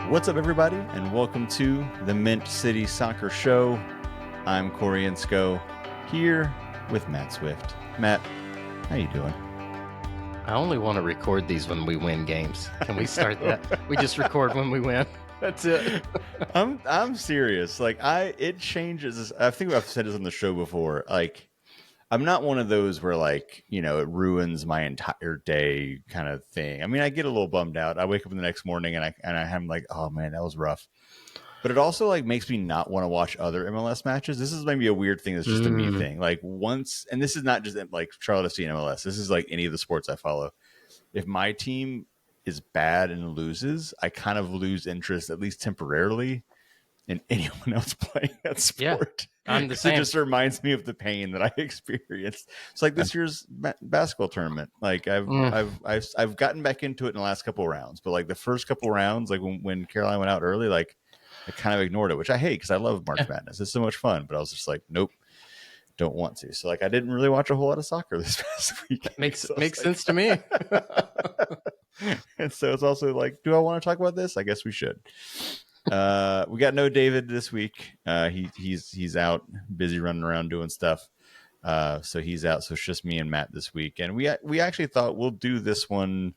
What's up, everybody, and welcome to the Mint City Soccer Show. I'm Corey Inscoe, here with Matt Swift. Matt, how you doing? I only want to record these when we win games. Can we start that? We just record when we win. That's it. I'm serious. It changes. I think I've said this on the show before. I'm not one of those where it ruins my entire day kind of thing. I mean, I get a little bummed out. I wake up in the next morning and I'm like, oh man, that was rough. But it also makes me not want to watch other MLS matches. This is maybe a weird thing. That's just a me thing. And this is not just Charlotte FC and MLS. This is any of the sports I follow. If my team is bad and loses, I kind of lose interest, at least temporarily, in anyone else playing that sport. Yeah, I'm the same. It just reminds me of the pain that I experienced. It's like this year's basketball tournament. I've gotten back into it in the last couple of rounds, but the first couple of rounds, when Caroline went out early, I kind of ignored it, which I hate because I love March Madness. It's so much fun, but I was just like, nope, don't want to. So I didn't really watch a whole lot of soccer this past week. Makes sense to me. And so it's also do I want to talk about this? I guess we should. We got no David this week. He's out, busy running around doing stuff. So he's out. So it's just me and Matt this week. And we actually thought we'll do this one.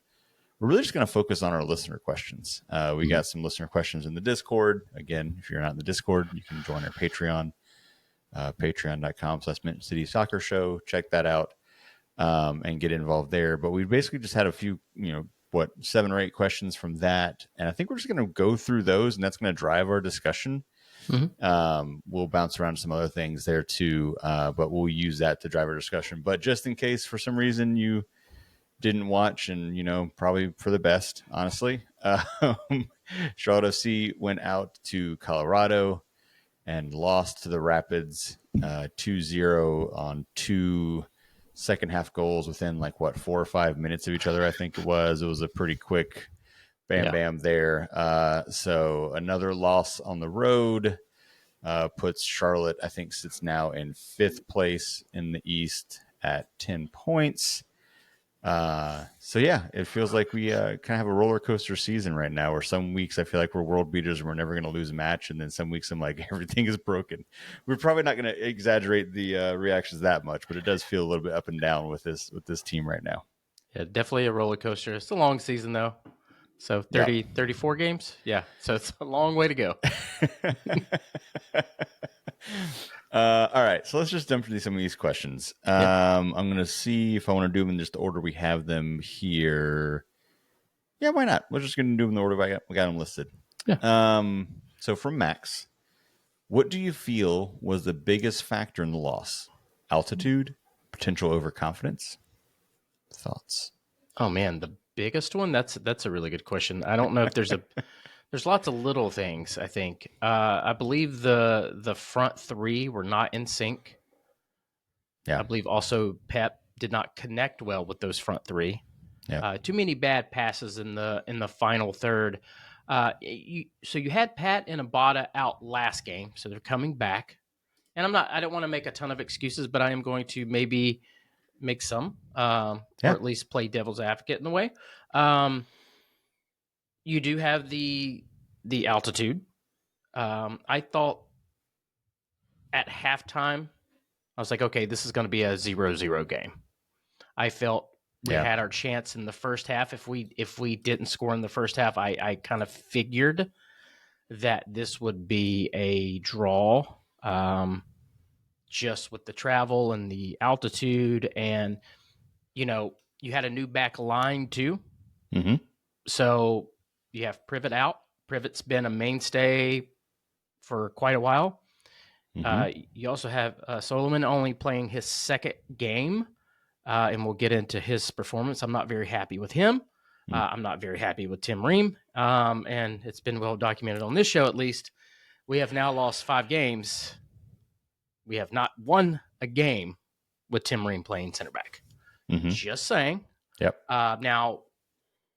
We're really just going to focus on our listener questions. We got some listener questions in the Discord. Again, if you're not in the Discord, you can join our Patreon, patreon.com/Mint City Soccer Show. Check that out and get involved there. But we basically just had a few, 7 or 8 questions from that. And I think we're just going to go through those, and that's going to drive our discussion. Mm-hmm. We'll bounce around some other things there too, but we'll use that to drive our discussion. But just in case for some reason you didn't watch, and probably for the best, honestly, Charlotte FC went out to Colorado and lost to the Rapids 2-0 on 2 second half goals within 4 or 5 minutes of each other. I think it was a pretty quick bam there. So another loss on the road puts Charlotte, I think, sits now in 5th place in the East at 10 points. So yeah, it feels like we kind of have a roller coaster season right now, where some weeks I feel like we're world beaters and we're never going to lose a match, and then some weeks I'm like, everything is broken. We're probably not going to exaggerate the reactions that much, but it does feel a little bit up and down with this team right now. Yeah, definitely a roller coaster. It's a long season though. So 34 games. Yeah. So it's a long way to go. All right, so let's just jump into some of these questions. I'm going to see if I want to do them in just the order we have them here. Yeah, why not? We're just going to do them in the order we got them listed. Yeah. So from Max, what do you feel was the biggest factor in the loss? Altitude, potential overconfidence, thoughts? Oh man, the biggest one? That's a really good question. I don't know if there's there's lots of little things, I think. I believe the front 3 were not in sync. Yeah. I believe also Pep did not connect well with those front 3. Yeah. Too many bad passes in the final third. So you had Pat and Abada out last game, so they're coming back. And I don't want to make a ton of excuses, but I am going to maybe make some, or at least play devil's advocate in the way. You do have the altitude. I thought at halftime, I was like, okay, this is going to be a 0-0 game. I felt we had our chance in the first half. If we didn't score in the first half, I kind of figured that this would be a draw, just with the travel and the altitude, and you had a new back line too. Mm-hmm. So you have Privet out. Privet's been a mainstay for quite a while. Mm-hmm. You also have Solomon only playing his second game, and we'll get into his performance. I'm not very happy with him. I'm not very happy with Tim Ream, and it's been well documented on this show at least. We have now lost 5 games. We have not won a game with Tim Ream playing center back. Mm-hmm. Just saying. Yep. Now,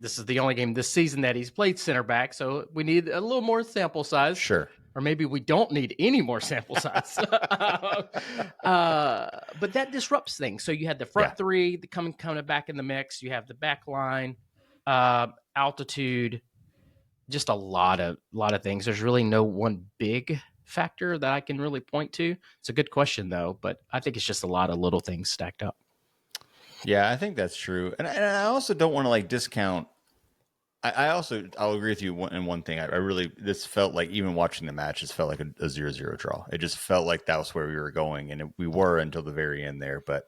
this is the only game this season that he's played center back, so we need a little more sample size. Sure. Or maybe we don't need any more sample size. But that disrupts things. So you had the front 3 coming back in the mix. You have the back line, altitude, just a lot of things. There's really no one big factor that I can really point to. It's a good question though, but I think it's just a lot of little things stacked up. Yeah, I think that's true, and I also don't want to like discount. I'll agree with you in one thing. I really, this felt like, even watching the match, just felt like a 0-0 draw. It just felt like that was where we were going, and we were until the very end there. But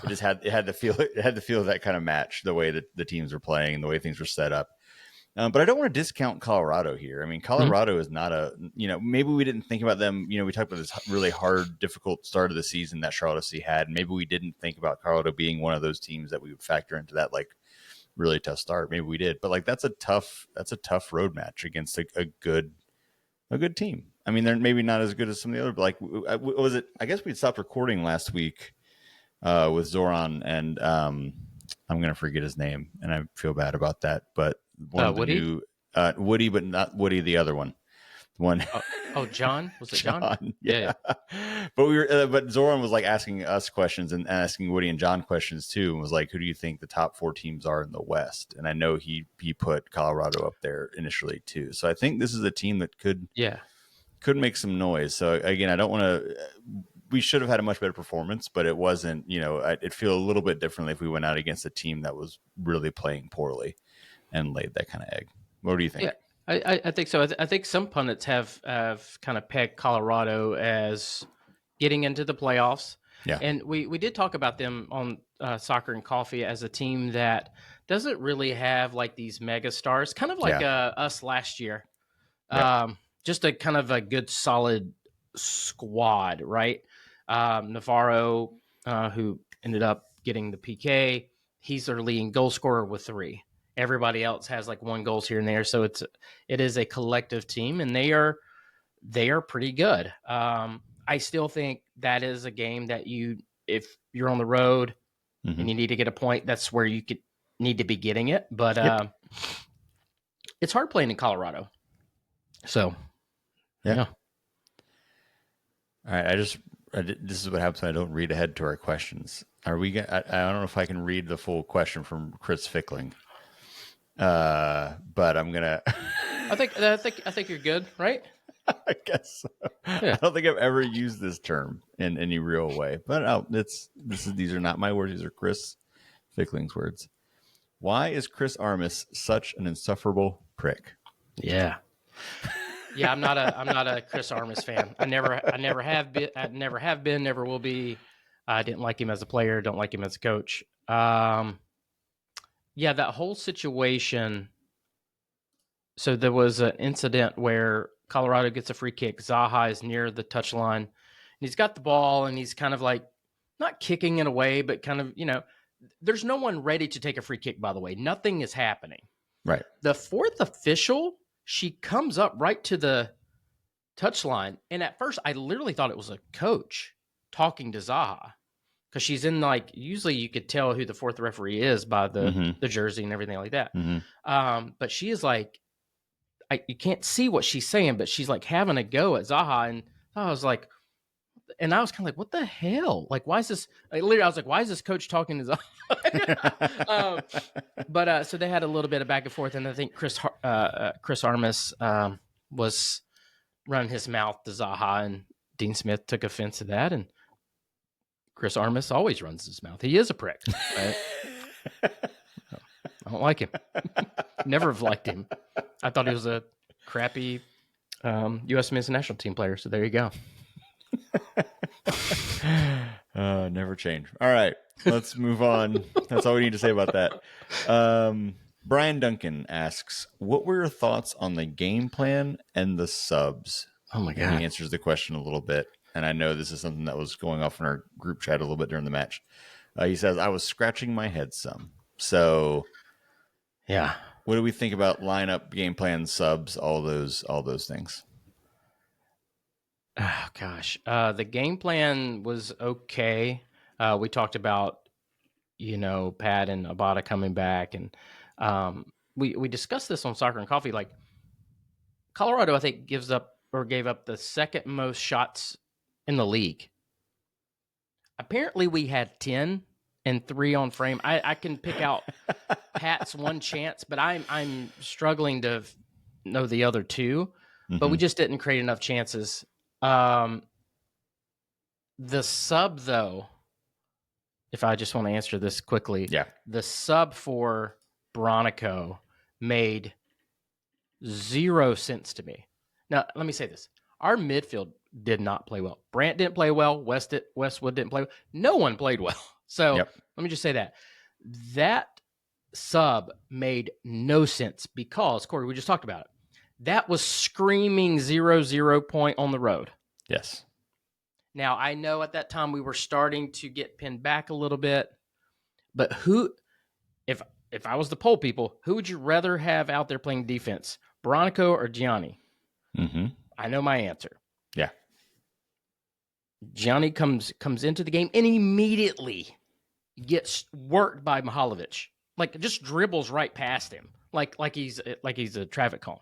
it had to feel that kind of match, the way that the teams were playing and the way things were set up. But I don't want to discount Colorado here. I mean, Colorado is not maybe we didn't think about them. We talked about this really hard, difficult start of the season that Charlotte FC had. Maybe we didn't think about Colorado being one of those teams that we would factor into that, like, really tough start. Maybe we did, but like, that's a tough road match against a good team. I mean, they're maybe not as good as some of the other, but like, was it, I guess we stopped recording last week with Zoran, and I'm going to forget his name, and I feel bad about that, but one of the Woody? new Woody, but not Woody, the other one. John? Was it John? Yeah. But Zoran was like asking us questions and asking Woody and John questions too, and was like, who do you think the top 4 teams are in the West? And I know he put Colorado up there initially too. So I think this is a team that could make some noise. So again, I don't want to, we should have had a much better performance, but it wasn't, it'd feel a little bit differently if we went out against a team that was really playing poorly and laid that kind of egg. What do you think? Yeah. I think so. I think some pundits have kind of pegged Colorado as getting into the playoffs. Yeah. And we did talk about them on Soccer and Coffee as a team that doesn't really have like these mega stars, kind of like us last year. Yeah. Just a kind of a good, solid squad, right? Navarro, who ended up getting the PK, he's their leading goal scorer with 3. Everybody else has like 1 goals here and there, so it is a collective team, and they are pretty good. I still think that is a game that if you're on the road and you need to get a point, that's where you need to be getting it. But it's hard playing in Colorado. So yeah. All right, this is what happens when I don't read ahead to our questions. I don't know if I can read the full question from Chris Fickling. But I'm gonna. I think you're good, right? I guess so. Yeah. I don't think I've ever used this term in any real way, but these are not my words. These are Chris Fickling's words. Why is Chris Armas such an insufferable prick? Yeah. Yeah, I'm not a Chris Armas fan. I never have been, never will be. I didn't like him as a player, don't like him as a coach. Yeah, that whole situation. So there was an incident where Colorado gets a free kick. Zaha is near the touchline, and he's got the ball, and he's kind of like not kicking it away, but kind of, there's no one ready to take a free kick, by the way. Nothing is happening. Right. The 4th official, she comes up right to the touchline, and at first I literally thought it was a coach talking to Zaha. Because she's in, like, usually you could tell who the 4th referee is by the jersey and everything like that. But she is like, you can't see what she's saying, but she's like having a go at Zaha. And I was like, and I was kind of like, what the hell? Like, why is this? I was like, why is this coach talking to Zaha? But so they had a little bit of back and forth. And I think Chris Armas was running his mouth to Zaha, and Dean Smith took offense to that. And Chris Armas always runs his mouth. He is a prick. Right? I don't like him. Never have liked him. I thought he was a crappy U.S. men's national team player. So there you go. Never change. All right, let's move on. That's all we need to say about that. Brian Duncan asks, what were your thoughts on the game plan and the subs? Oh my God. And he answers the question a little bit. And I know this is something that was going off in our group chat a little bit during the match. He says, I was scratching my head some. So, yeah. What do we think about lineup, game plan, subs, all those things? Oh, gosh. The game plan was okay. We talked about, Pat and Abada coming back. And we discussed this on Soccer and Coffee. Like, Colorado, I think, gave up the 2nd most shots in the league. Apparently we had 10 and 3 on frame. I can pick out Pat's one chance, but I'm struggling to know the other two, but we just didn't create enough chances. The sub, though, if I just want to answer this quickly, the sub for Bronico made 0 sense to me. Now, let me say this. Our midfield did not play well. Brant didn't play well. Westwood didn't play well. No one played well. So let me just say that. That sub made no sense because, Corey, we just talked about it. That was screaming 0-0 point on the road. Yes. Now, I know at that time we were starting to get pinned back a little bit, but if I was the poll people, who would you rather have out there playing defense, Bronico or Gianni? I know my answer. Yeah. Gianni comes into the game and immediately gets worked by Mihalovic. Like, just dribbles right past him, like he's a traffic cone.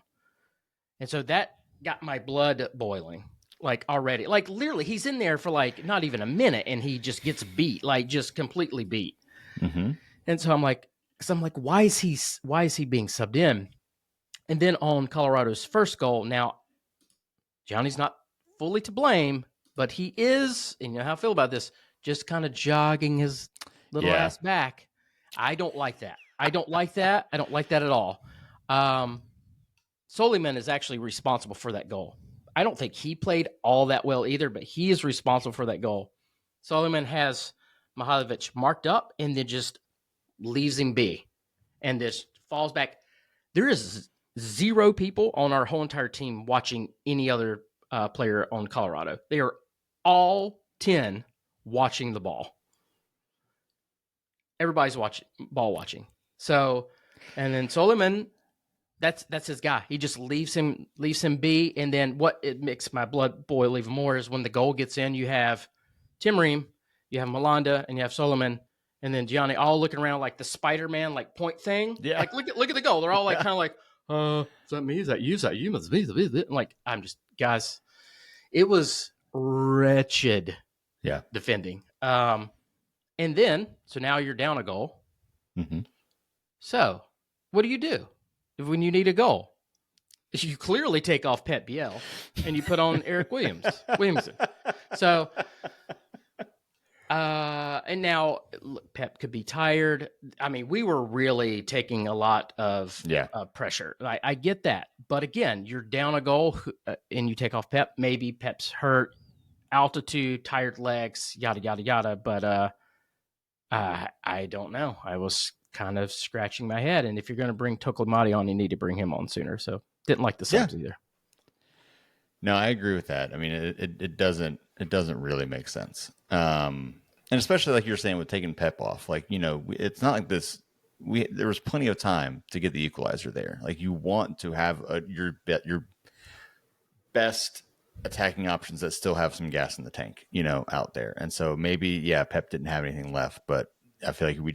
And so that got my blood boiling, like, already. Like, literally, he's in there for, like, not even a minute, and he just gets beat, like, just completely beat. And so I'm like, why is he being subbed in? And then on Colorado's first goal, now, Johnny's not fully to blame, but he is, and you know how I feel about this, just kind of jogging his little ass back. I don't like that. I don't like that at all. Soliman is actually responsible for that goal. I don't think he played all that well either, but he is responsible for that goal. Soliman has Mihalovic marked up and then just leaves him be and just falls back. There is 0 people on our whole entire team watching any other player on Colorado. They are all 10 watching the ball. Everybody's ball watching. So, and then Soliman, that's his guy. He just leaves him be. And then what it makes my blood boil even more is when the goal gets in, you have Tim Ream, you have Malanda, and you have Soliman, and then Gianni all looking around like the Spider-Man like point thing. Yeah. Like look at the goal. They're all like kind of like, is that me? Is that you? Is that you? Must be. Like, I'm just, guys, it was wretched. Yeah. Defending. And then, so now you're down a goal. So, what do? When you need a goal? You clearly take off Pep Biel and you put on Eric Williamson. So, and now Pep could be tired. I mean, we were really taking a lot of pressure. I get that. But again, you're down a goal and you take off Pep. Maybe Pep's hurt, altitude, tired legs, yada, yada, yada. But I don't know. I was kind of scratching my head. And if you're going to bring Tokolamati on, you need to bring him on sooner. So didn't like the subs either. No, I agree with that. I mean, it doesn't really make sense. And especially like you're saying with taking Pep off, like, you know, it's not like this. There was plenty of time to get the equalizer there. Like, you want to have your best attacking options that still have some gas in the tank, you know, out there. And so maybe, Pep didn't have anything left, but I feel like we've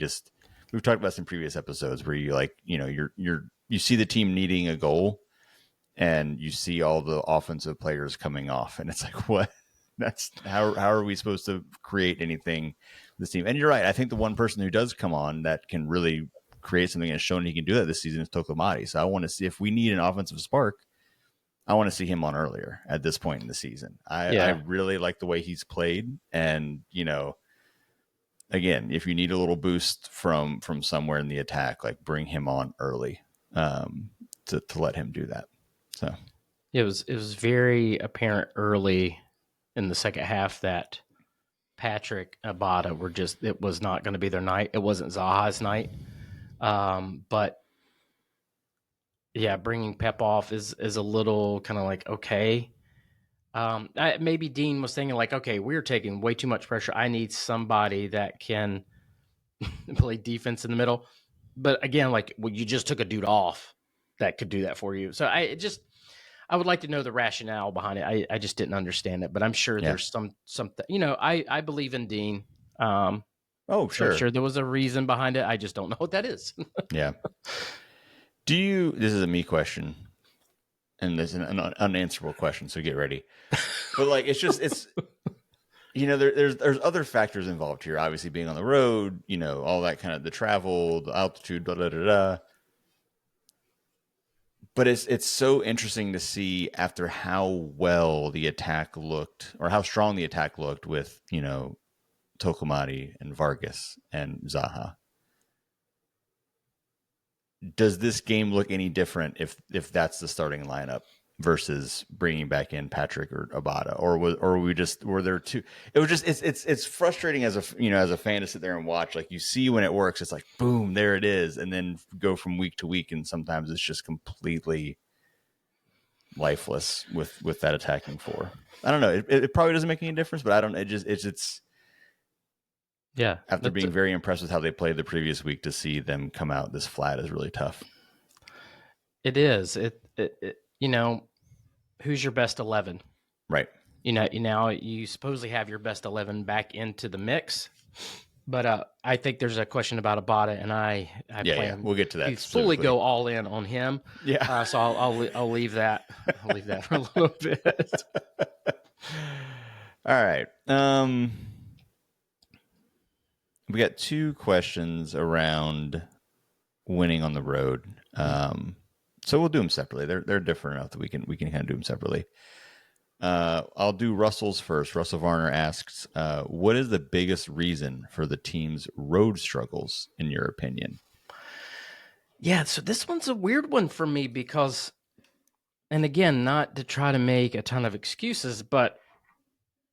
talked about some previous episodes where you, like, you know, you see the team needing a goal and you see all the offensive players coming off, and it's like, what? That's how are we supposed to create anything with this team? And you're right. I think the one person who does come on that can really create something and has shown he can do that this season is Tokomati. So I want to see, if we need an offensive spark, I want to see him on earlier at this point in the season. I really like the way he's played. And, you know, again, if you need a little boost from somewhere in the attack, like, bring him on early to let him do that. So it was very apparent early in the second half that Patrick, Abada it was not going to be their night. It wasn't Zaha's night. But yeah, bringing Pep off is a little kind of like, okay. Maybe Dean was thinking like, okay, we're taking way too much pressure. I need somebody that can play defense in the middle. But again, like, you just took a dude off that could do that for you. So I would like to know the rationale behind it. I just didn't understand it, but I'm sure there's something, you know, I believe in Dean. Oh, sure. So I'm sure there was a reason behind it. I just don't know what that is. Yeah. This is a me question, and this is an unanswerable question, so get ready. But, like, it's you know, there's other factors involved here. Obviously, being on the road, you know, all that kind of, the travel, the altitude, blah, blah, blah, blah. But it's so interesting to see after how well the attack looked, or how strong the attack looked with, Tokomari and Vargas and Zaha. Does this game look any different if that's the starting lineup versus bringing back in Patrick or Abada, or were there two? It was just it's frustrating as a fan to sit there and watch. Like, you see when it works, it's like boom, there it is, and then go from week to week, and sometimes it's just completely lifeless with that attacking four. I don't know. It probably doesn't make any difference, but I don't. It's yeah. After being very impressed with how they played the previous week, to see them come out this flat is really tough. It is. Who's your best 11? Right. You supposedly have your best 11 back into the mix, but I think there's a question about Abada, and I plan we'll get to that. To fully go all in on him. Yeah. So I'll leave that. I'll leave that for a little bit. All right. We got two questions around winning on the road. So we'll do them separately. They're different enough that we can kind of do them separately. I'll do Russell's first. Russell Varner asks, what is the biggest reason for the team's road struggles, in your opinion? Yeah, so this one's a weird one for me because, and again, not to try to make a ton of excuses, but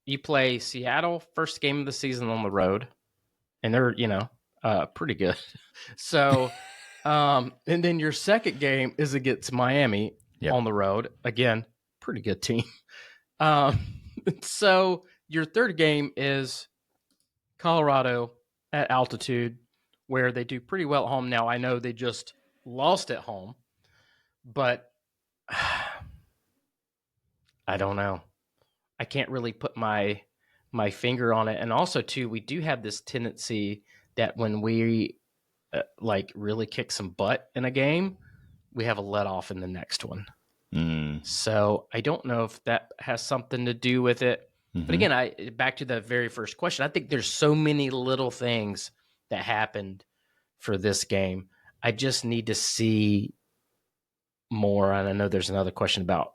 you play Seattle first game of the season on the road, and they're, pretty good. So, and then your second game is against Miami on the road. Again, pretty good team. So your third game is Colorado at altitude, where they do pretty well at home. Now, I know they just lost at home, but I don't know. I can't really put my finger on it. And also, too, we do have this tendency that when we really kick some butt in a game, we have a let off in the next one. So I don't know if that has something to do with it. Mm-hmm. But again, back to the very first question, I think there's so many little things that happened for this game. I just need to see more. And I know there's another question about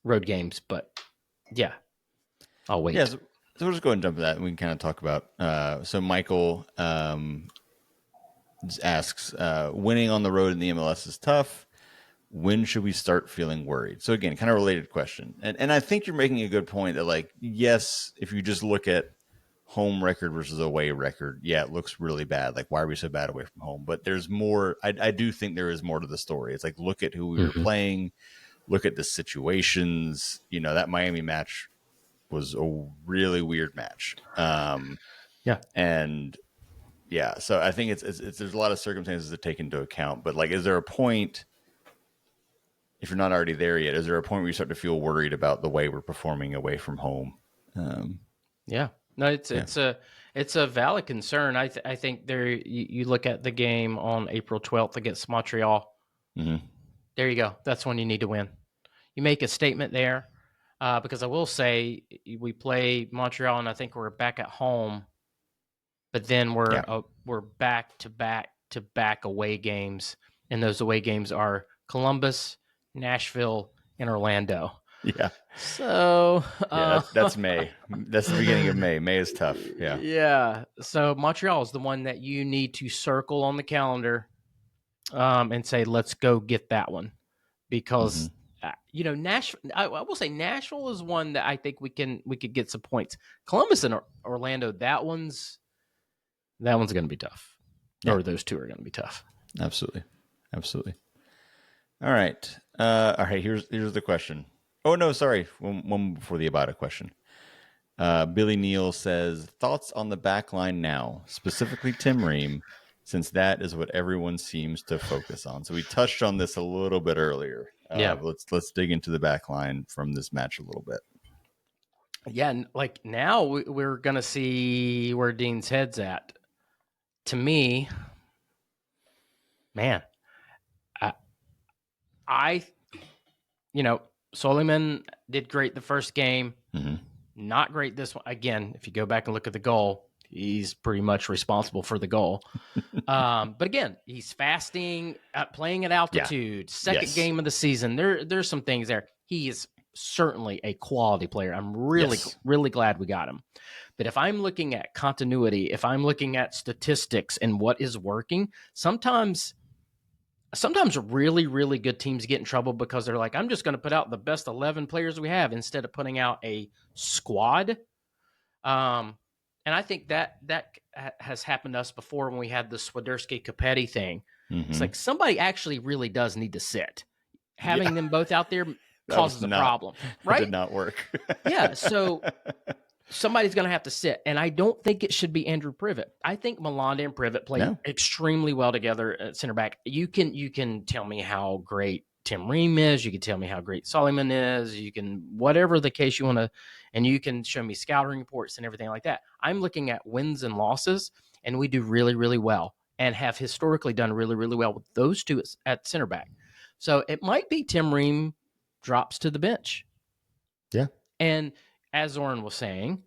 road games, but yeah, I'll wait. Yeah, so we'll just go ahead and jump to that, and we can kind of talk about. So Michael asks, winning on the road in the MLS is tough. When should we start feeling worried? So again, kind of related question. And I think you're making a good point that, yes, if you just look at home record versus away record, yeah, it looks really bad. Like, why are we so bad away from home? But there's more. I do think there is more to the story. It's like, look at who we were playing, look at the situations. That Miami match was a really weird match. Yeah. And yeah, so I think it's there's a lot of circumstances to take into account. But is there a point, if you're not already there yet, is there a point where you start to feel worried about the way we're performing away from home? Yeah, no, it's a valid concern. I think there you look at the game on April 12th against Montreal. Mm-hmm. There you go. That's when you need to win. You make a statement there, because I will say we play Montreal, and I think we're back at home, but then we're back to back away games, and those away games are Columbus, Nashville, and Orlando. Yeah. So that's May. That's the beginning of May. May is tough. Yeah. Yeah. So Montreal is the one that you need to circle on the calendar, and say, let's go get that one, because Nashville. I will say Nashville is one that I think we could get some points. Columbus and Orlando, that one's going to be tough. Yeah. Or those two are going to be tough. Absolutely. All right. Here's the question. Oh no, sorry. One before the Abada question. Billy Neal says, thoughts on the back line now, specifically Tim Ream, since that is what everyone seems to focus on. So we touched on this a little bit earlier. But let's dig into the back line from this match a little bit. Yeah, and now we're gonna see where Dean's head's at. To me, man, Soliman did great the first game. Mm-hmm. Not great this one. Again, if you go back and look at the goal, he's pretty much responsible for the goal. But again, he's fasting, playing at altitude, second game of the season. There's some things there. He is certainly a quality player. I'm really glad we got him. But if I'm looking at continuity, if I'm looking at statistics and what is working, sometimes really, really good teams get in trouble because they're like, I'm just going to put out the best 11 players we have instead of putting out a squad. And I think that has happened to us before when we had the Swiderski-Capelli thing. Mm-hmm. It's like somebody actually really does need to sit. Having them both out there causes a problem, right? It did not work. Yeah, so somebody's going to have to sit, and I don't think it should be Andrew Privet. I think Malanda and Privet play extremely well together at center back. You can tell me how great Tim Ream is. You can tell me how great Solomon is. You can, whatever the case you want to, and you can show me scouting reports and everything like that. I'm looking at wins and losses, and we do really, really well and have historically done really, really well with those two at center back. So it might be Tim Ream drops to the bench. Yeah. And as Zoran was saying,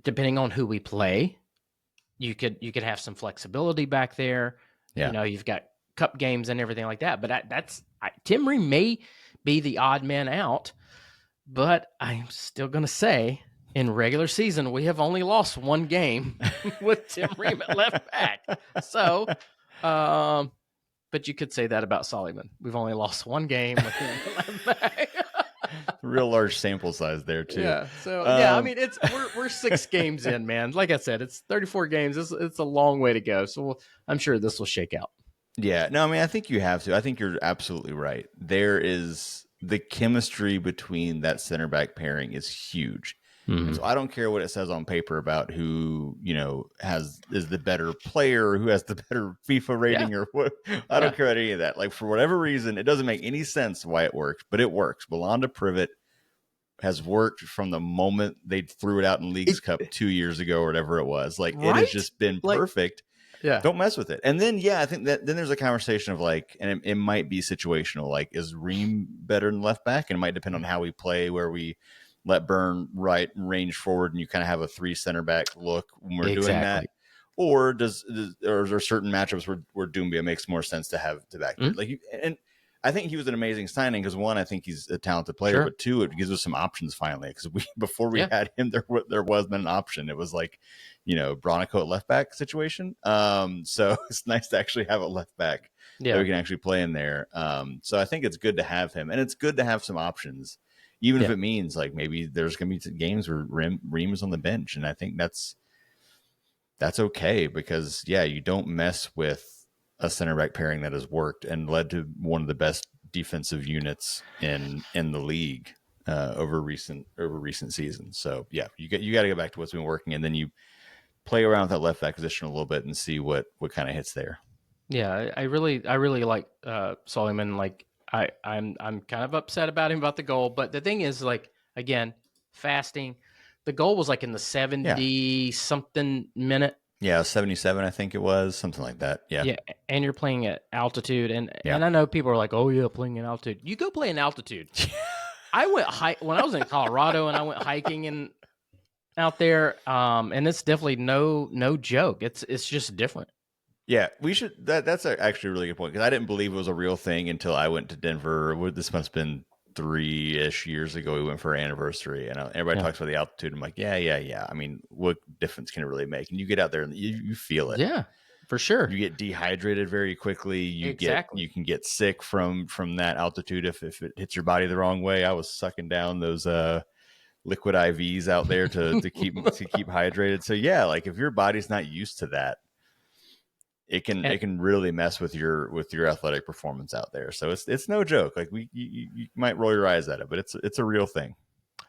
depending on who we play, you could have some flexibility back there. Yeah. You've got cup games and everything like that. But Tim Ream may be the odd man out, but I'm still going to say in regular season, we have only lost one game with Tim Ream at left back. So, but you could say that about Solomon. We've only lost one game with him at left back. Real large sample size there too. Yeah. So I mean, we're 6 games in, man. Like I said, it's 34 games. It's a long way to go. So I'm sure this will shake out. Yeah. No, I mean, I think you have to. I think you're absolutely right. There is the chemistry between that center back pairing is huge. Mm-hmm. So I don't care what it says on paper about who, is the better player, or who has the better FIFA rating or what. I don't care about any of that. Like, for whatever reason, it doesn't make any sense why it works, but it works. Malanda Privet has worked from the moment they threw it out in Leagues Cup 2 years ago or whatever it was. Like, it has just been perfect. Yeah. Don't mess with it. And then, I think that then there's a conversation of like, and it might be situational. Like, is Ream better than left back? And it might depend on how we play, where we let Burn right and range forward, and you kind of have a 3 center back look when we're doing that. Or or are there certain matchups where Doumbia makes more sense to have to back? Mm-hmm. And I think he was an amazing signing because, one, I think he's a talented player, but 2, it gives us some options finally. Because before we had him, there wasn't an option. It was like, Bronico at left back situation. So it's nice to actually have a left back that we can actually play in there. So I think it's good to have him, and it's good to have some options, even if it means like maybe there's going to be games where Ream is on the bench, and I think that's okay because you don't mess with a center back pairing that has worked and led to one of the best defensive units in the league over recent seasons. So you got to go back to what's been working, and then you play around with that left back position a little bit and see what kind of hits there. Yeah, I really like Solomon. Like I'm kind of upset about him about the goal, but the thing is, like, again, fasting. The goal was like in the 70 something minute. Yeah, 77, I think it was, something like that. Yeah. Yeah, and you're playing at altitude, and I know people are like, "Oh yeah, playing at altitude." You go play in altitude. I went when I was in Colorado, and I went hiking out there, and it's definitely no joke. It's just different. Yeah, we should. That's actually a really good point because I didn't believe it was a real thing until I went to Denver. This must have been 3-ish years ago. We went for our anniversary, and everybody talks about the altitude. I'm like, yeah. I mean, what difference can it really make? And you get out there and you feel it. Yeah, for sure. You get dehydrated very quickly. You can get sick from that altitude if it hits your body the wrong way. I was sucking down those liquid IVs out there to keep hydrated. So like if your body's not used to that, it can really mess with your athletic performance out there. So it's no joke. Like you might roll your eyes at it, but it's a real thing.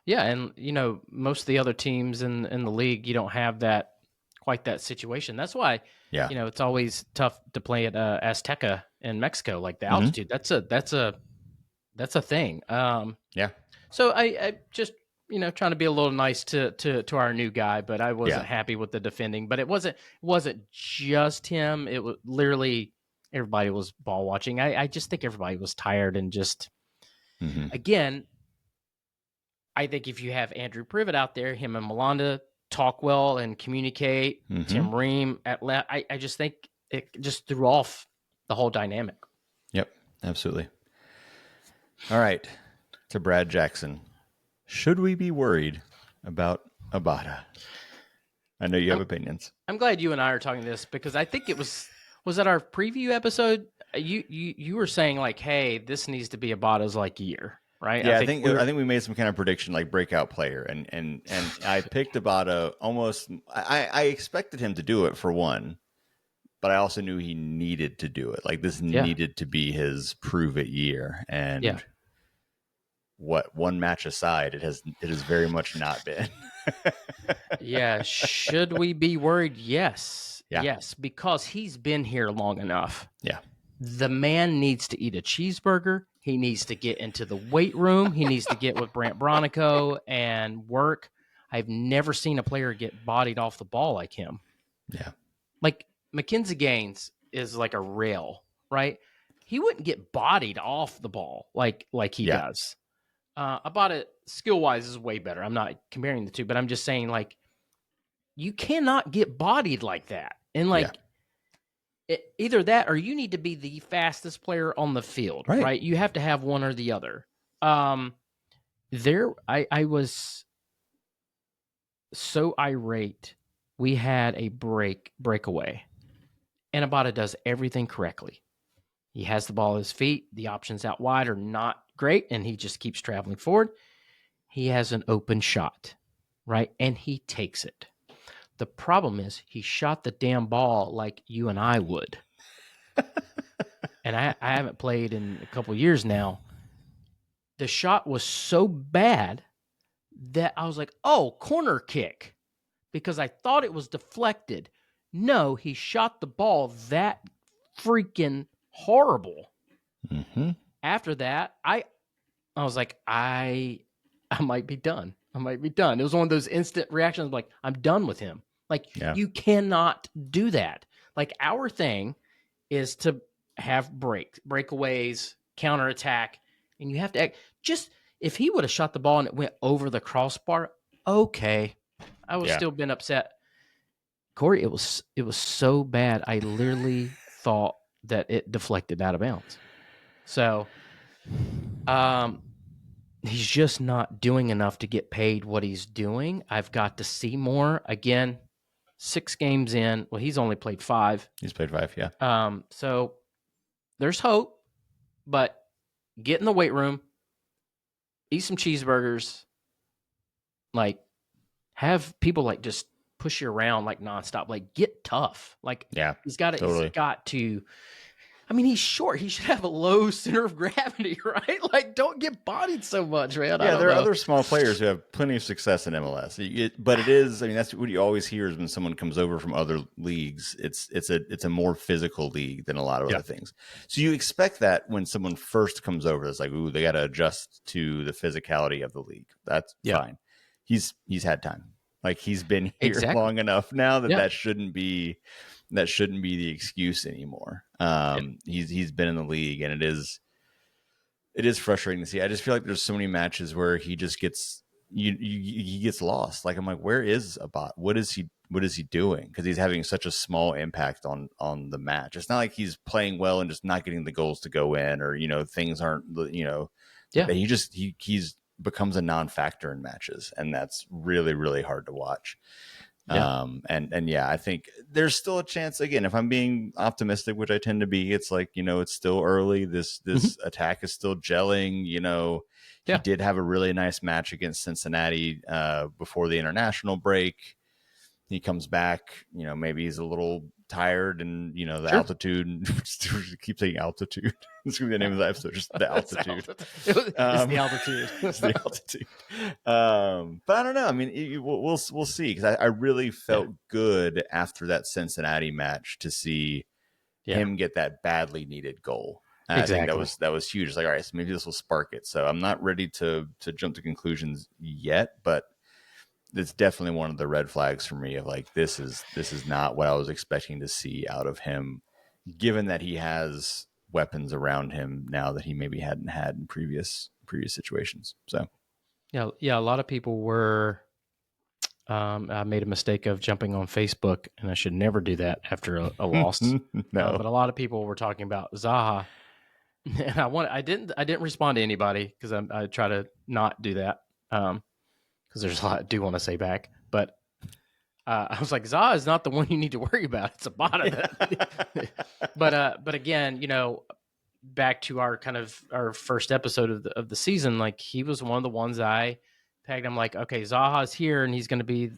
Yeah, and most of the other teams in the league, you don't have quite that situation. That's why it's always tough to play at Azteca in Mexico. Like the altitude, that's a thing. So I just trying to be a little nice to our new guy, but I wasn't happy with the defending. But it wasn't just him. It was literally everybody was ball watching. I just think everybody was tired and just again. I think if you have Andrew Privet out there, him and Malanda talk well and communicate. Tim Ream at left. I just think it just threw off the whole dynamic. Yep, absolutely. All right, to Brad Jackson. Should we be worried about Abada? I know you have opinions. I'm glad you and I are talking this because I think it was that our preview episode. You were saying like, hey, this needs to be Abada's like year, right? Yeah, I think we made some kind of prediction like breakout player, and I picked Abada almost. I expected him to do it for one, but I also knew he needed to do it. Like this needed to be his prove it year, and what one match aside, it has very much not been. Yeah, should we be worried? Yes. Yeah. Yes, because he's been here long enough. Yeah. The man needs to eat a cheeseburger. He needs to get into the weight room. He needs to get with Brant Bronico and work. I've never seen a player get bodied off the ball like him. Yeah. Like Mackenzie Gaines is like a rail, right? He wouldn't get bodied off the ball like he does. Abada skill-wise is way better. I'm not comparing the two, but I'm just saying like you cannot get bodied like that. And like either that or you need to be the fastest player on the field, right? You have to have one or the other. I was so irate. We had a breakaway, and Abada does everything correctly. He has the ball at his feet. The options out wide are not great, and he just keeps traveling forward. He has an open shot, right? And he takes it. The problem is he shot the damn ball like you and I would. And I haven't played in a couple of years now. The shot was so bad that I was like, oh, corner kick. Because I thought it was deflected. No, he shot the ball that freaking horrible. Mm-hmm. After that, I was like, I might be done. I might be done. It was one of those instant reactions like, I'm done with him. Like, you cannot do that. Like, our thing is to have breakaways, counterattack, and you have to act. Just, if he would have shot the ball and it went over the crossbar, okay. I would still been upset. Corey, it was so bad. I literally thought that it deflected out of bounds. So, he's just not doing enough to get paid what he's doing. I've got to see more. Again, 6 games in. Well, he's only played 5. He's played 5, yeah. So there's hope, but get in the weight room, eat some cheeseburgers, like have people like just push you around like nonstop, like get tough. Like he's got to. I mean, he's short. He should have a low center of gravity, right? Like, don't get bodied so much, man. Yeah, there are other small players who have plenty of success in MLS. But it is, I mean, that's what you always hear is when someone comes over from other leagues. It's a more physical league than a lot of other things. So you expect that when someone first comes over, it's like, ooh, they got to adjust to the physicality of the league. That's fine. He's had time. Like he's been here long enough now that that shouldn't be the excuse anymore. He's been in the league, and it is frustrating to see. I just feel like there's so many matches where he just gets he gets lost. Like I'm like, where is Abada? What is he doing? Because he's having such a small impact on the match. It's not like he's playing well and just not getting the goals to go in, or things aren't he's becomes a non-factor in matches, and that's really, really hard to watch. I think there's still a chance. Again, if I'm being optimistic, which I tend to be, it's like it's still early. This attack is still gelling. He did have a really nice match against Cincinnati before the international break. He comes back. Maybe he's a little tired, and the altitude. Keep saying altitude. It's gonna be the name of the episode. Just the altitude. It's the altitude. It's the altitude. But I don't know. I mean, we'll see, because I really felt good after that Cincinnati match to see him get that badly needed goal. I think that was huge. It's like, all right, so maybe this will spark it. So I'm not ready to jump to conclusions yet, but it's definitely one of the red flags for me of like, this is not what I was expecting to see out of him, given that he has weapons around him now that he maybe hadn't had in previous situations. So a lot of people were I made a mistake of jumping on Facebook, and I should never do that after a loss. No. But a lot of people were talking about Zaha, and I didn't respond to anybody because I try to not do that because there's a lot I do want to say back. But I was like, Zaha is not the one you need to worry about. It's Abada. But again, back to our first episode of the season, like he was one of the ones I tagged. I'm like, okay, Zaha's here and he's going to be,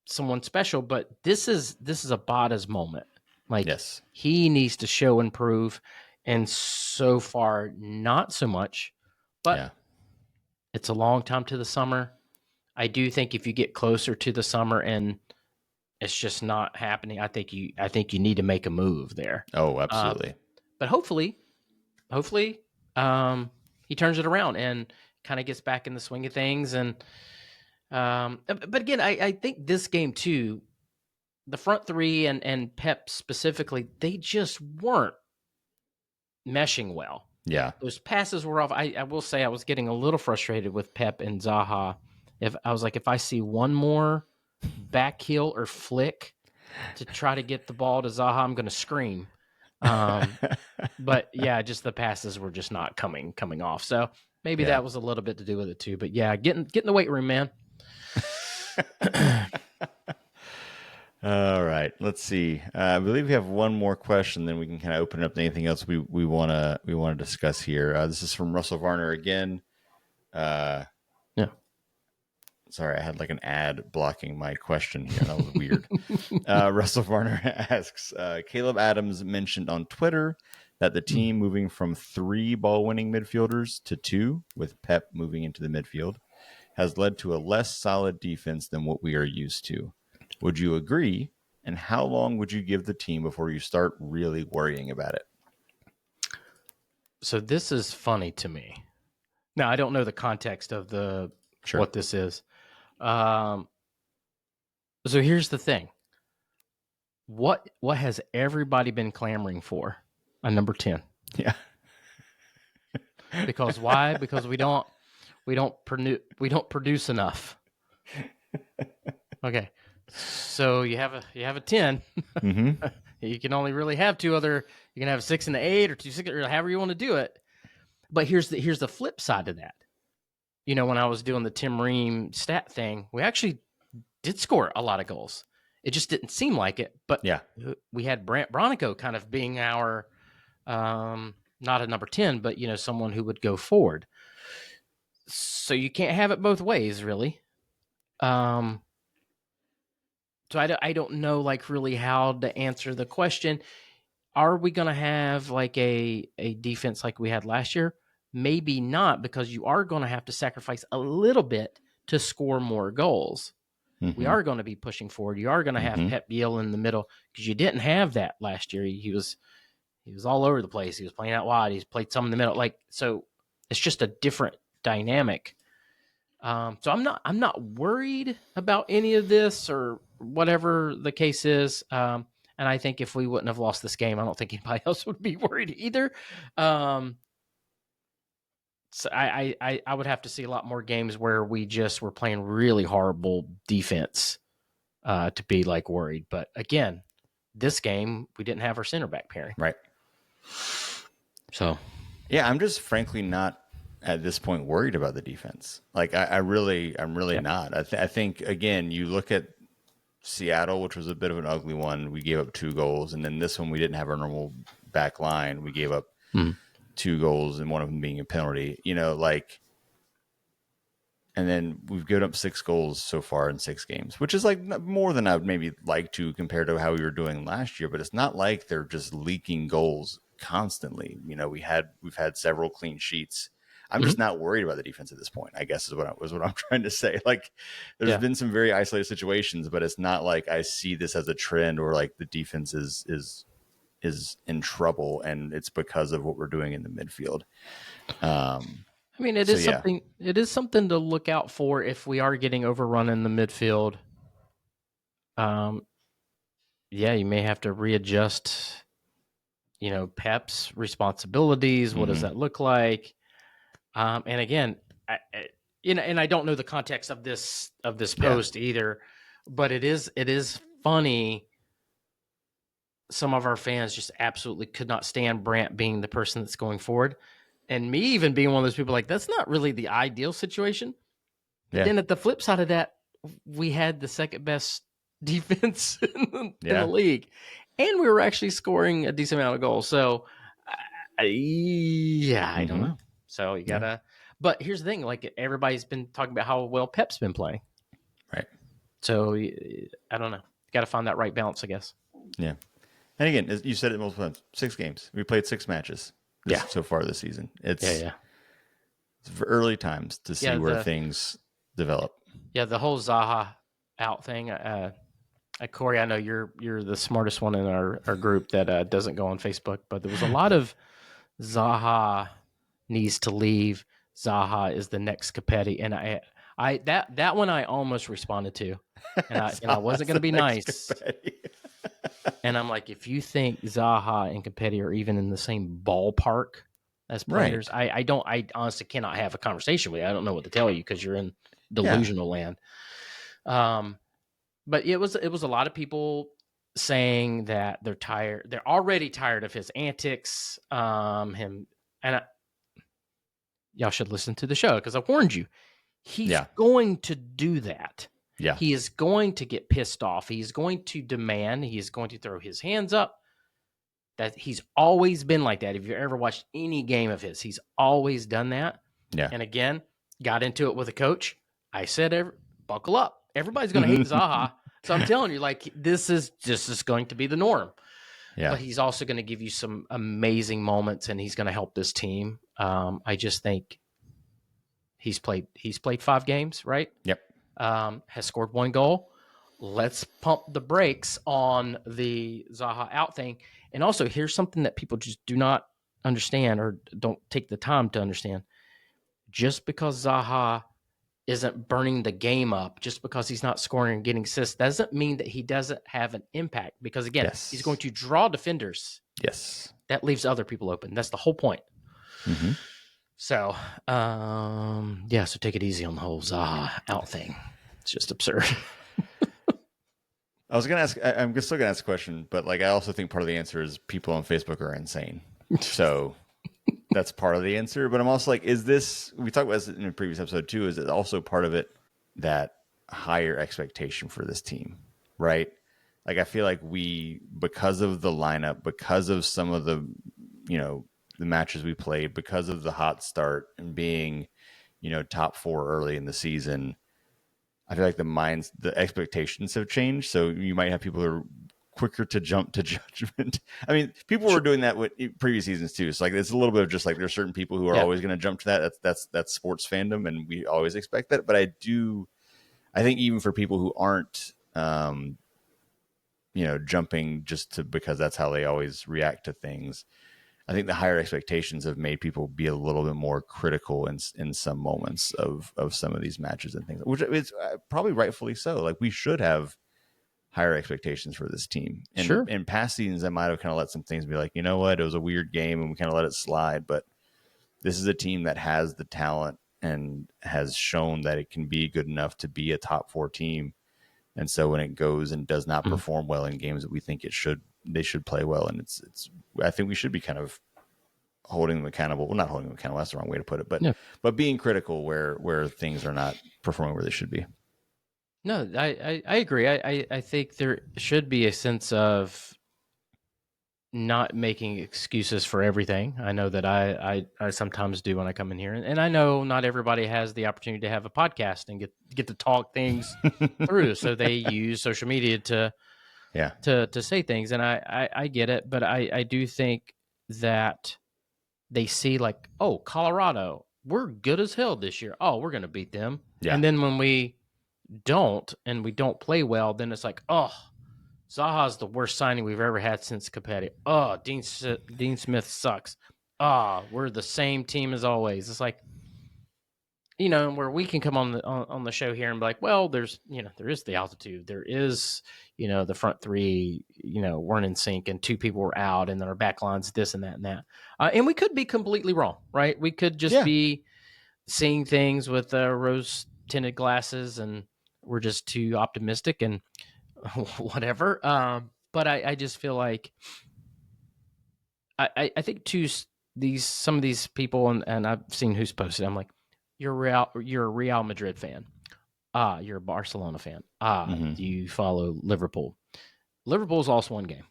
someone special, but this is Abada's moment. Like, yes, he needs to show and prove, and so far not so much. But it's a long time to the summer. I do think if you get closer to the summer and it's just not happening, I think you need to make a move there. Oh, absolutely. But hopefully, he turns it around and kind of gets back in the swing of things. And but again, I think this game too, the front three and Pep specifically, they just weren't meshing well. Yeah, those passes were off. I will say I was getting a little frustrated with Pep and Zaha. If I see one more back heel or flick to try to get the ball to Zaha, I'm going to scream. But yeah, just the passes were just not coming off. So maybe that was a little bit to do with it too. But yeah, get in the weight room, man. All right, let's see. I believe we have one more question, then we can kind of open it up to anything else we want to discuss here. This is from Russell Varner again. Yeah. Sorry, I had like an ad blocking my question here. That was weird. Russell Varner asks, Caleb Adams mentioned on Twitter that the team moving from 3 ball-winning midfielders to 2, with Pep moving into the midfield, has led to a less solid defense than what we are used to. Would you agree? And how long would you give the team before you start really worrying about it? So this is funny to me. Now, I don't know the context of what this is. So here's the thing. What has everybody been clamoring for? A number 10. Yeah. Because why? Because we don't produce enough. Okay. So you have a 10. Mm-hmm. You can only really have you can have 6 and 8 or 2 6 or however you want to do it. But here's the flip side of that. When I was doing the Tim Ream stat thing, we actually did score a lot of goals. It just didn't seem like it. But we had Brant Bronico kind of being our not a number 10, but someone who would go forward. So you can't have it both ways, really. So I don't know, like, really how to answer the question. Are we going to have like a defense like we had last year? Maybe not, because you are going to have to sacrifice a little bit to score more goals. Mm-hmm. We are going to be pushing forward. You are going to have Pep Biel in the middle, because you didn't have that last year. He was all over the place. He was playing out wide. He's played some in the middle. So it's just a different dynamic. So I'm not worried about any of this or whatever the case is. And I think if we wouldn't have lost this game, I don't think anybody else would be worried either. So I would have to see a lot more games where we just were playing really horrible defense to be like worried. But again, this game we didn't have our center back pairing. Right. So yeah, I'm just frankly not at this point worried about the defense. Like I'm really not. I think again, you look at Seattle, which was a bit of an ugly one. We gave up 2 goals, and then this one we didn't have our normal back line. We gave up 2 goals, and one of them being a penalty. And then we've given up 6 goals so far in 6 games, which is like more than I would maybe like to compared to how we were doing last year. But it's not like they're just leaking goals constantly. We've had several clean sheets. I'm just not worried about the defense at this point, I guess is what I'm trying to say. Like, there's been some very isolated situations, but it's not like I see this as a trend or like the defense is in trouble and it's because of what we're doing in the midfield. I mean, it is something to look out for if we are getting overrun in the midfield. You may have to readjust, Pep's responsibilities. What does that look like? And again, and I don't know the context of this post either, but it is funny. Some of our fans just absolutely could not stand Brant being the person that's going forward, and me even being one of those people like that's not really the ideal situation. But then at the flip side of that, we had the second best defense in the league, and we were actually scoring a decent amount of goals. So, I don't know. So you gotta. But here's the thing: like everybody's been talking about how well Pep's been playing, right? So I don't know. Got to find that right balance, I guess. Yeah. And again, as you said it multiple times, 6 games. We played 6 matches so far this season. It's for early times to see where things develop. Yeah, the whole Zaha out thing. Corey, I know you're the smartest one in our group that doesn't go on Facebook, but there was a lot of Zaha needs to leave. Zaha is the next Capetti, and I that one I almost responded to, and I wasn't going to be nice. And I'm like, if you think Zaha and Capetti are even in the same ballpark as players, I honestly cannot have a conversation with you. I don't know what to tell you because you're in delusional land. But it was a lot of people saying that they're tired. They're already tired of his antics. Y'all should listen to the show because I warned you. He's going to do that. Yeah. He is going to get pissed off. He's going to demand. He is going to throw his hands up. That he's always been like that. If you ever watched any game of his, he's always done that. Yeah. And again, got into it with a coach. I said, buckle up. Everybody's going to hate Zaha. So I'm telling you, like, this is going to be the norm. Yeah. But he's also going to give you some amazing moments, and he's going to help this team. I just think he's played 5 games, right? Yep. Has scored 1 goal. Let's pump the brakes on the Zaha out thing. And also, here's something that people just do not understand or don't take the time to understand. Just because Zaha isn't burning the game up, just because he's not scoring and getting assists, doesn't mean that he doesn't have an impact. Because, again, he's going to draw defenders. Yes. That leaves other people open. That's the whole point. Mm-hmm. So, so take it easy on the whole Zaha out thing. It's just absurd. I was going to ask, I'm still going to ask a question, but like, I also think part of the answer is people on Facebook are insane. So that's part of the answer. But I'm also like, we talked about this in a previous episode too, is it also part of it that higher expectation for this team, right? Like, I feel like because of the lineup, because of some of the, the matches we played, because of the hot start and being, top 4 early in the season, I feel like the expectations have changed. So you might have people who are quicker to jump to judgment. I mean, people were doing that with previous seasons too. So like, it's a little bit of just like, there's certain people who are always going to jump to that. That's sports fandom. And we always expect that. But I think even for people who aren't, jumping because that's how they always react to things, I think the higher expectations have made people be a little bit more critical in some moments of some of these matches and things, which is probably rightfully so. Like, we should have higher expectations for this team. And sure. In past seasons, I might have kind of let some things be like, you know what, it was a weird game and we kind of let it slide. But this is a team that has the talent and has shown that it can be good enough to be a top 4 team. And so when it goes and does not perform well in games that we think they should play well. And I think we should be kind of holding them accountable. Well, not holding them accountable. That's the wrong way to put it, but being critical where things are not performing where they should be. No, I agree. I think there should be a sense of not making excuses for everything. I know that I sometimes do when I come in here, and I know not everybody has the opportunity to have a podcast and get to talk things through. So they use social media to say things, and I get it, but I do think that they see like, oh, Colorado, we're good as hell this year. Oh, we're going to beat them. Yeah. And then when we don't play well, then it's like, oh, Zaha's the worst signing we've ever had since Capetti. Oh, Dean Smith sucks. Oh, we're the same team as always. It's like, where we can come on the show here and be like, well, there is the altitude. There is, the front 3, weren't in sync and 2 people were out and then our back line's this and that and that. And we could be completely wrong, right? We could just be seeing things with rose tinted glasses, and we're just too optimistic and whatever. But I just feel like I think too some of these people, and I've seen who's posted. I'm like, you're a Real Madrid fan. You're a Barcelona fan. You follow Liverpool. Liverpool's also one game.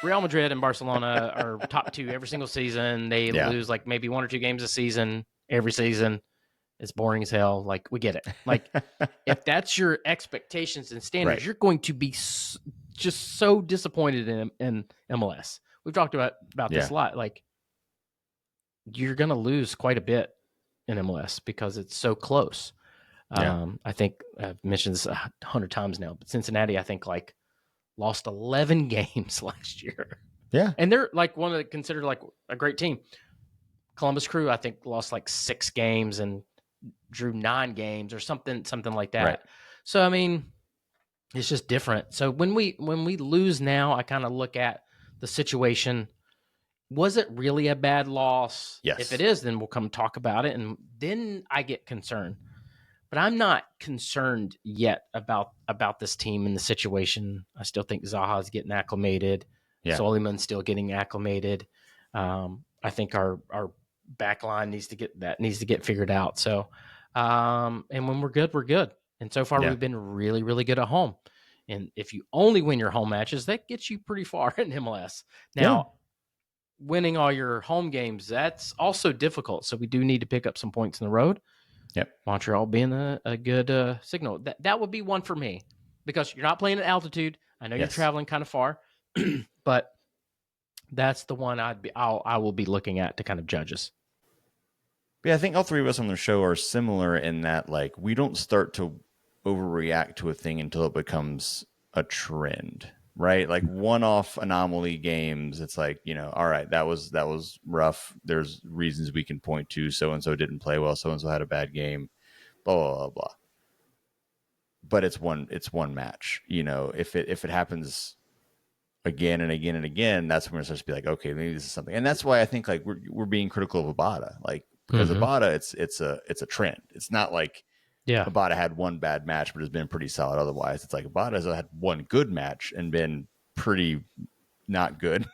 Real Madrid and Barcelona are top two every single season. They lose like maybe 1 or 2 games a season every season. It's boring as hell. Like, we get it. Like, if that's your expectations and standards, you're going to be just so disappointed in MLS. We've talked about this a lot. Like, you're going to lose quite a bit in MLS because it's so close. I think I've mentioned this 100 times now, but Cincinnati, I think, like, lost 11 games last year. Yeah. And they're like one of the considered like a great team. Columbus Crew, I think, lost like 6 games and drew 9 games or something like that. Right. So, I mean, it's just different. So when we lose now, I kind of look at the situation. Was it really a bad loss? Yes. If it is, then we'll come talk about it. And then I get concerned. But I'm not concerned yet about this team and the situation. I still think Zaha's getting acclimated. Yeah. Soliman's still getting acclimated. I think our back line needs to get figured out. So, and when we're good, we're good. And so far, we've been really, really good at home. And if you only win your home matches, that gets you pretty far in MLS. Now, winning all your home games, that's also difficult. So we do need to pick up some points in the road. Yep. Montreal being a good signal. That would be one for me, because you're not playing at altitude. I know you're traveling kind of far, but that's the one I will be looking at to kind of judge us. Yeah, I think all three of us on the show are similar in that, like, we don't start to overreact to a thing until it becomes a trend, right? Like, one-off anomaly games, it's like, all right, that was rough. There's reasons we can point to. So-and-so didn't play well. So-and-so had a bad game, blah, blah, blah, blah. But it's one match. If it happens again and again and again, that's when it starts to be like, okay, maybe this is something. And that's why I think, like, we're being critical of Abada, like, because Abada, it's a trend. It's not like Abada had one bad match but has been pretty solid otherwise. It's like Abada has had one good match and been pretty not good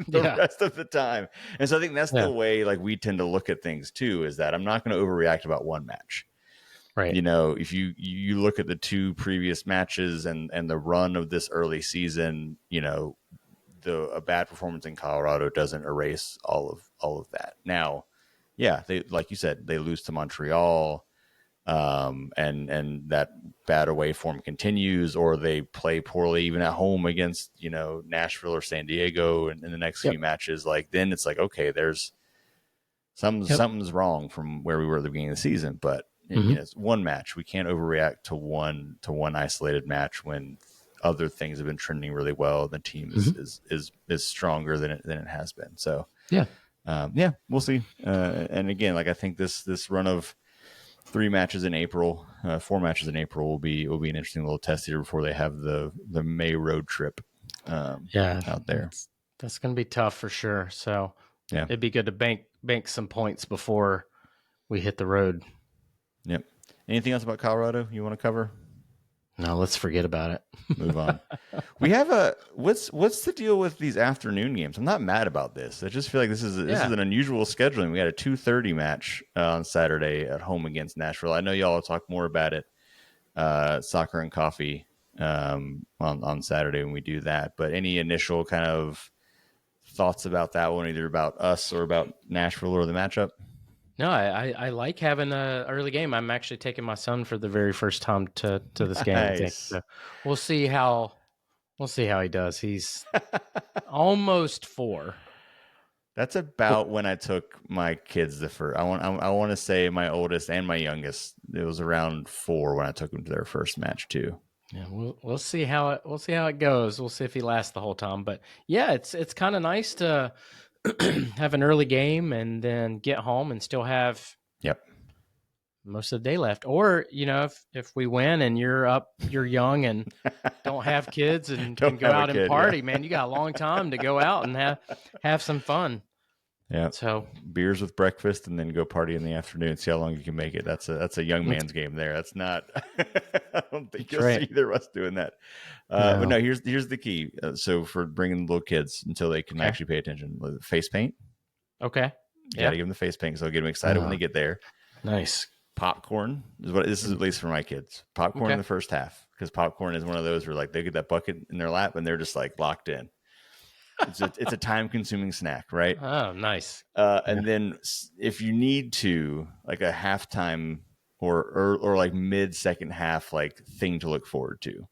the rest of the time. And so I think that's the way, like, we tend to look at things too, is that I'm not going to overreact about one match. Right. If you look at the 2 previous matches and the run of this early season, a bad performance in Colorado doesn't erase all of that. Now, they, like you said, they lose to Montreal, and that bad away form continues, or they play poorly even at home against, Nashville or San Diego in the next few matches. Like, then it's like, okay, there's something's wrong from where we were at the beginning of the season. But it's one match. We can't overreact to one isolated match when other things have been trending really well. The team is stronger than it has been. So we'll see. And again, like, I think this run of 3 matches in April, 4 matches in April will be an interesting little test here before they have the May road trip out there. That's going to be tough for sure. So it'd be good to bank some points before we hit the road. Yep. Anything else about Colorado you want to cover? No, let's forget about it. Move on. We have what's the deal with these afternoon games? I'm not mad about this. I just feel like this is an unusual scheduling. We had a 2:30 match on Saturday at home against Nashville. I know y'all will talk more about it, Soccer and Coffee, on Saturday when we do that. But any initial kind of thoughts about that one, either about us or about Nashville or the matchup? No, I like having an early game. I'm actually taking my son for the very first time to this game. Nice. I think. So we'll see how he does. He's almost 4. That's about when I took my kids the first. I want to say my oldest and my youngest. It was around 4 when I took them to their first match too. Yeah, we'll see how it goes. We'll see if he lasts the whole time. But yeah, it's kind of nice to have an early game and then get home and still have most of the day left. Or, if we win and you're young and don't have kids and can go out and party, man, you got a long time to go out and have some fun. Yeah. So Beers with breakfast and then go party in the afternoon. See how long you can make it. That's a young man's game there. That's not. I don't think that's you'll see right. either of us doing that. But No. no, here's the key. So for bringing little kids until they can Okay. actually pay attention, face paint. Okay. You got Yeah. to give them the face paint, so they'll get them excited when they get there. Nice. Popcorn is what this is, at least for my kids. Popcorn in Okay. the first half, because popcorn is one of those where like they get that bucket in their lap and they're just like locked in. It's a time consuming snack, right? Oh, nice. And then if you need to, like a halftime or like mid second half like thing to look forward to.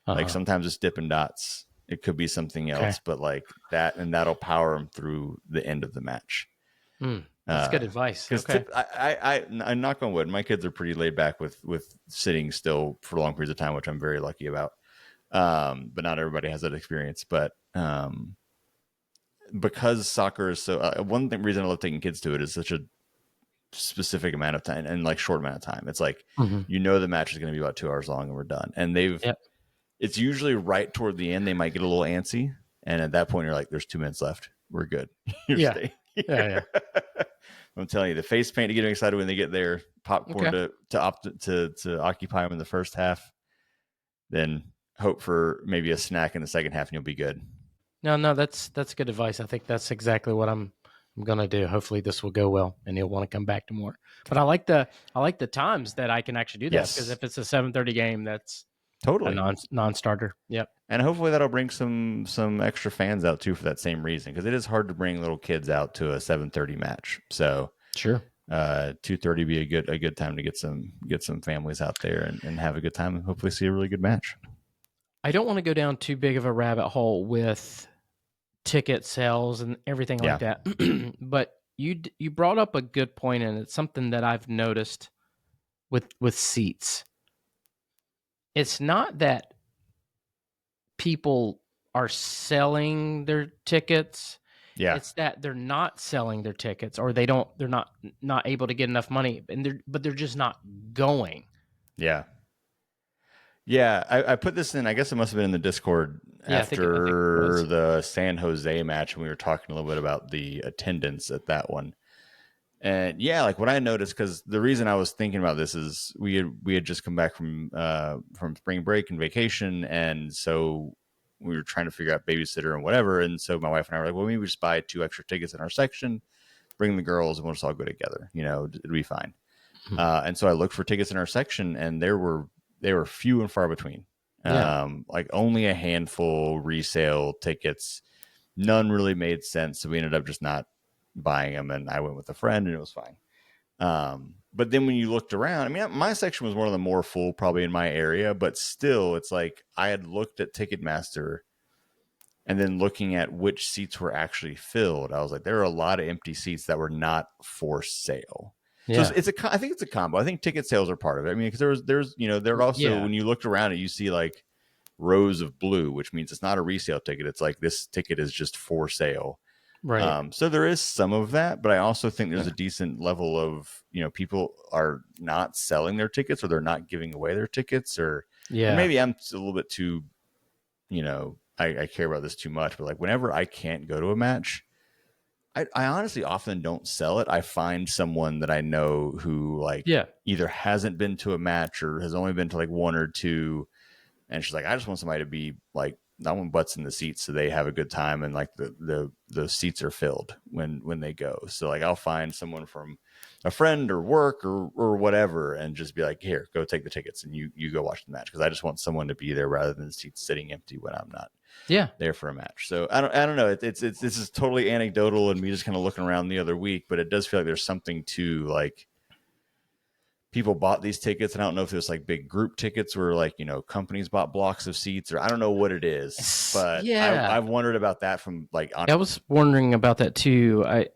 Like sometimes it's Dippin' Dots. It could be something else, but like that, and that'll power them through the end of the match. That's good advice. Because Okay. I knock on wood, my kids are pretty laid back with sitting still for long periods of time, which I'm very lucky about. But not everybody has that experience. But because soccer is so reason I love taking kids to it is such a specific amount of time and like short amount of time. It's like the match is going to be about 2 hours long and we're done. And it's usually right toward the end they might get a little antsy, and at that point you're like, there's 2 minutes left, we're good. Yeah. Yeah. I'm telling you, the face paint to get them excited when they get there, popcorn to occupy them in the first half, then hope for maybe a snack in the second half and you'll be good. No, that's good advice. I think that's exactly what I'm gonna do. Hopefully this will go well and he'll want to come back to more. But I like the times that I can actually do that, because if it's a 7:30 game, that's totally a non-starter. Yep. And hopefully that'll bring some extra fans out too for that same reason, because it is hard to bring little kids out to a 7:30 match. So sure, 2:30 be a good time to get some families out there and have a good time and hopefully see a really good match. I don't want to go down too big of a rabbit hole with ticket sales and everything like that. But you brought up a good point, and it's something that I've noticed with seats. It's not that people are selling their tickets. Yeah. It's that they're not selling their tickets, or they're not able to get enough money, but they're just not going. Yeah. Yeah, I put this in. I guess it must have been in the Discord after the San Jose match, and we were talking a little bit about the attendance at that one. And yeah, like what I noticed, because the reason I was thinking about this is we had just come back from spring break and vacation, and so we were trying to figure out babysitter and whatever. And so my wife and I were like, well, maybe we just buy 2 extra tickets in our section, bring the girls, and we'll just all go together. It'd be fine. And so I looked for tickets in our section, and they were few and far between. Like only a handful resale tickets. None really made sense, so we ended up just not buying them, and I went with a friend and it was fine. But then when you looked around, I mean, my section was one of the more full probably in my area, but still it's like I had looked at Ticketmaster and then looking at which seats were actually filled, I was like, there are a lot of empty seats that were not for sale. So I think it's a combo. I think ticket sales are part of it. I mean, because there also when you looked around, you see like rows of blue, which means it's not a resale ticket. It's like this ticket is just for sale. Right. So there is some of that, but I also think there's a decent level of, people are not selling their tickets, or they're not giving away their tickets, or maybe I'm a little bit too, I care about this too much, but like whenever I can't go to a match, I honestly often don't sell it. I find someone that I know who either hasn't been to a match or has only been to like 1 or 2. And she's like, I just want somebody to be like, I want butts in the seats so they have a good time, and like the seats are filled when they go. So like I'll find someone from a friend or work or whatever, and just be like, here, go take the tickets and you go watch the match, because I just want someone to be there rather than the seats sitting empty when I'm not there for a match. So I don't know. It's this is totally anecdotal and me just kind of looking around the other week, but it does feel like there's something to like people bought these tickets, and I don't know if there's like big group tickets where like, companies bought blocks of seats, or I don't know what it is, but I've wondered about that from like, I was wondering about that too. I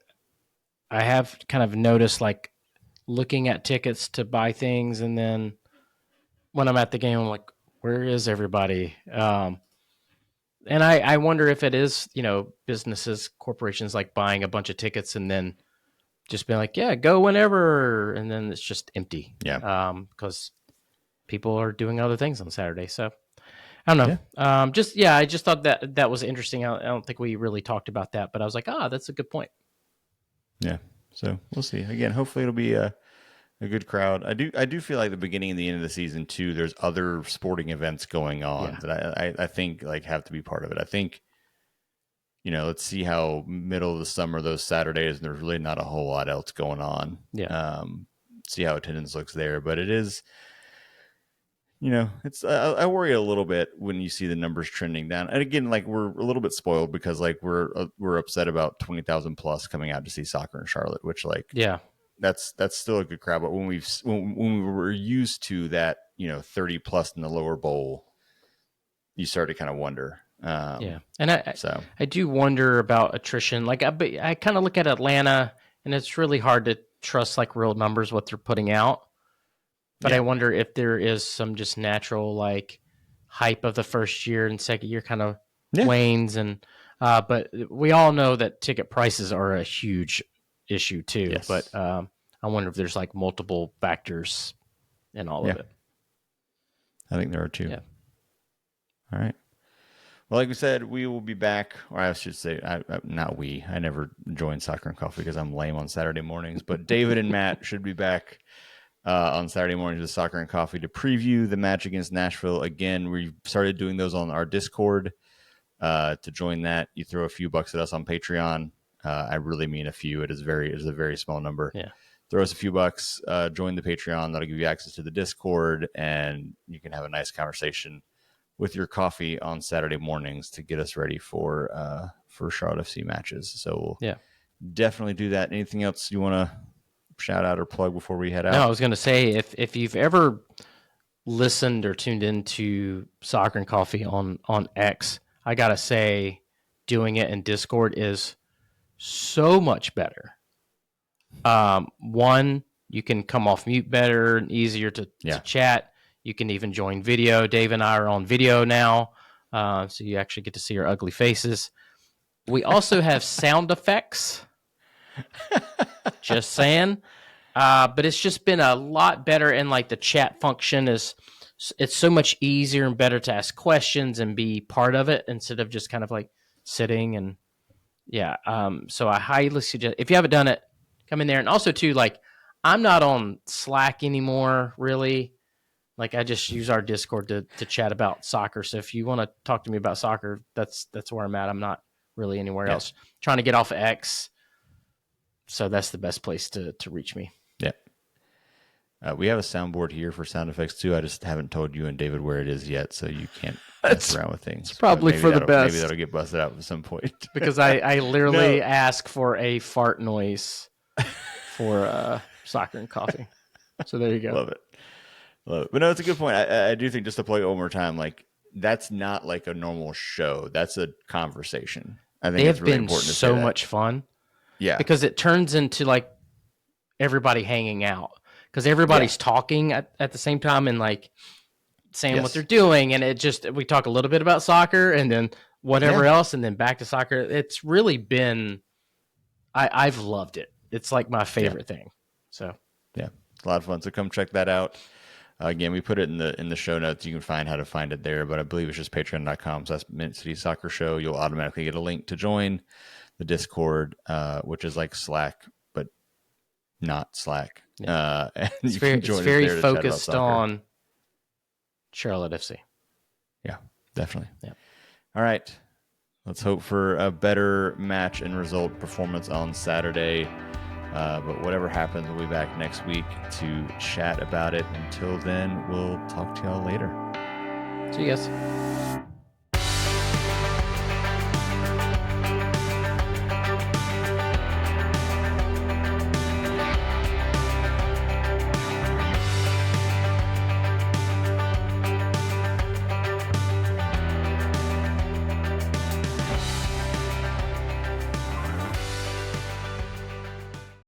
have kind of noticed like looking at tickets to buy things, and then when I'm at the game, I'm like, where is everybody? And I wonder if it is, businesses, corporations like buying a bunch of tickets and then just being like, yeah, go whenever. And then it's just empty. Yeah. Because people are doing other things on Saturday. So I don't know. Yeah. I just thought that was interesting. I don't think we really talked about that, but I was like, that's a good point. Yeah. So we'll see. Again, hopefully it'll be a good crowd. I do feel like the beginning and the end of the season too, there's other sporting events going on that I think like have to be part of it. I think, let's see how middle of the summer those Saturdays, and there's really not a whole lot else going on. Yeah. See how attendance looks there. But it is, it's I worry a little bit when you see the numbers trending down. And again, like we're a little bit spoiled because like we're upset about 20,000 plus coming out to see soccer in Charlotte, which like that's still a good crowd. But when we were used to that, 30 plus in the lower bowl, you start to kind of wonder. And I do wonder about attrition. Like I kind of look at Atlanta, and it's really hard to trust like real numbers what they're putting out. But I wonder if there is some just natural like hype of the first year and second year kind of wanes. And but we all know that ticket prices are a huge issue too. Yes. But I wonder if there's like multiple factors in all of it. I think there are too. Yeah. All right. Well, like we said, we will be back, or I should say, not we. I never join Soccer and Coffee because I'm lame on Saturday mornings. But David and Matt should be back on Saturday mornings with Soccer and Coffee to preview the match against Nashville. Again, we started doing those on our Discord. To join that, you throw a few bucks at us on Patreon. I really mean a few. It is a very small number. Yeah. Throw us a few bucks. Join the Patreon. That'll give you access to the Discord, and you can have a nice conversation with your coffee on Saturday mornings to get us ready for Charlotte FC matches. So we'll definitely do that. Anything else you want to shout out or plug before we head out? No, I was going to say, if you've ever listened or tuned into Soccer and Coffee on X, I got to say doing it in Discord is so much better. One, you can come off mute better and easier to chat. You can even join video. Dave and I are on video now, so you actually get to see our ugly faces. We also have sound effects. Just saying. But it's just been a lot better, and like the chat function it's so much easier and better to ask questions and be part of it instead of just kind of like sitting and so I highly suggest, if you haven't done it, come in there. And also too, like I'm not on Slack anymore, really. Like I just use our Discord to chat about soccer. So if you want to talk to me about soccer, that's where I'm at. I'm not really anywhere else. Trying to get off of X. So that's the best place to reach me. Yeah. We have a soundboard here for sound effects too. I just haven't told you and David where it is yet, so you can't mess around with things. It's probably for the best. Maybe that'll get busted out at some point. Because I literally ask for a fart noise for Soccer and Coffee. So there you go. Love it. But no, it's a good point. I do think, just to play it one more time, like that's not like a normal show. That's a conversation. I think it's really important to say that. So much fun. Yeah. Because it turns into like everybody hanging out. Because everybody's talking at the same time and like saying what they're doing. And we talk a little bit about soccer and then whatever else and then back to soccer. It's really been, I've loved it. It's like my favorite thing. So yeah, it's a lot of fun. So come check that out. Again, we put it in the show notes. You can find how to find it there, but I believe it's just patreon.com. So that's Mint City Soccer Show. You'll automatically get a link to join the Discord, which is like Slack, but not Slack. Yeah. And it's very focused on Charlotte FC. Yeah, definitely. Yeah. All right. Let's hope for a better match and result performance on Saturday. But whatever happens, we'll be back next week to chat about it. Until then, we'll talk to y'all later. See you guys.